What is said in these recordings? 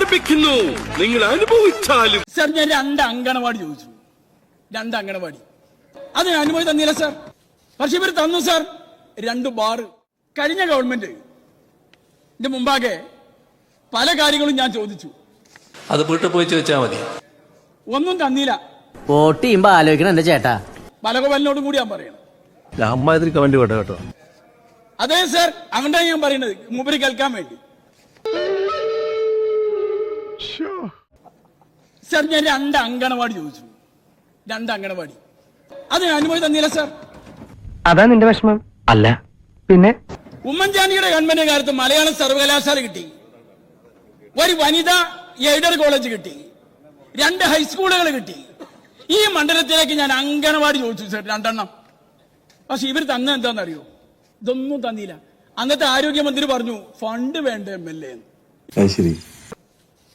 ആരംഭിക്കുന്നു. നിങ്ങൾ അനുഭവിച്ചാലും. സർ, ഞാൻ 2 അങ്കണവാടി ചോദിച്ചു. 2 അങ്കണവാടി അതിന് അനുമതി തന്നില്ല സർ. പക്ഷെ ഇവർ തന്നു സർ 2 ബാർ. കഴിഞ്ഞ ഗവൺമെന്റ് മുമ്പാകെ പല കാര്യങ്ങളും ഞാൻ ചോദിച്ചു. അത് വീട്ടിൽ പോയി ചോദിച്ചാൽ മതി. ഒന്നും തന്നില്ല. വോട്ട് ചെയ്യുമ്പോ ആലോചിക്കണം എന്റെ ചേട്ടാ. പലകോവലിനോടും കൂടി ഞാൻ പറയണം. അമ്മാതിരി കമന്റ് കേട്ടോ കേട്ടോ. അതെ സർ, അങ്ങോട്ടാണ് ഞാൻ പറയുന്നത്, മൂപ്പര് കേൾക്കാൻ വേണ്ടി. സർ, ഞാൻ 2 അങ്കണവാടി ചോദിച്ചു. 2 അങ്കണവാടി അതിന് അനുമതി തന്നില്ല സർ. അതാ നിന്റെ വിഷമം? അല്ല പിന്നെ. ഉമ്മൻചാണ്ടിയുടെ ഗവൺമെന്റ് കാലത്ത് മലയാളം സർവകലാശാല കിട്ടി, ഒരു വനിതാ എയ്ഡഡ് കോളേജ് കിട്ടി, 2 ഹൈസ്കൂളുകൾ കിട്ടി. ഈ മണ്ഡലത്തിലേക്ക് ഞാൻ അങ്കണവാടി ചോദിച്ചു സർ, 2 എണ്ണം. പക്ഷെ ഇവർ തന്ന എന്താണെന്നറിയോ? ഇതൊന്നും തന്നില്ല. അന്നത്തെ ആരോഗ്യമന്ത്രി പറഞ്ഞു ഫണ്ട് വേണ്ട MLA എന്ന്.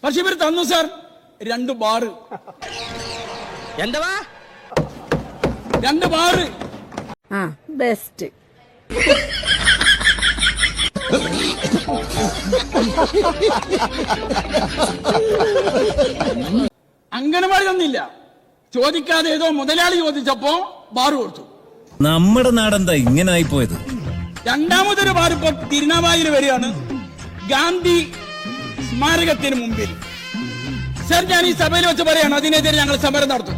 പക്ഷെ ഇവർ തന്നു സർ 2 ബാർ. എന്താ 2 ബാർ. ബെസ്റ്റ്. അങ്കണവാടി തന്നില്ല. ചോദിക്കാതെ ഏതോ മുതലാളി ചോദിച്ചപ്പോ ബാർ കൊടുത്തു. നമ്മുടെ നാടെന്താ ഇങ്ങനെ ആയിപ്പോയത്? രണ്ടാമതൊരു ബാർ ഇപ്പൊ തിരുനാവായിൽ വരികയാണ്, ഗാന്ധി സ്മാരകത്തിന് മുമ്പിൽ. സർ, ഞാൻ ഈ സഭയിൽ വെച്ച് പറയാണ്, അതിനെതിരെ ഞങ്ങൾ സമരം നടത്തും.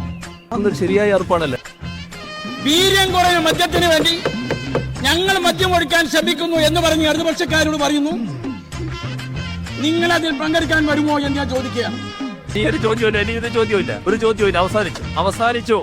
അതൊരു ശരിയായ ഏർപ്പാടല്ലേ? വീര്യം കുറഞ്ഞ മദ്യത്തിന് വേണ്ടി ഞങ്ങൾ മദ്യം ഒഴിക്കാൻ ശ്രമിക്കുന്നു എന്ന് പറഞ്ഞ് ഇടതുപക്ഷക്കാരോട് പറയുന്നു. നിങ്ങൾ അതിൽ പങ്കെടുക്കാൻ വരുമോ എന്ന് ഞാൻ ചോദിക്കുകയാണ്. ഒരു ചോദ്യമില്ല, ഇനി ഇത് ചോദ്യമില്ല, ഒരു ചോദ്യമില്ല. അവസാനിച്ചു.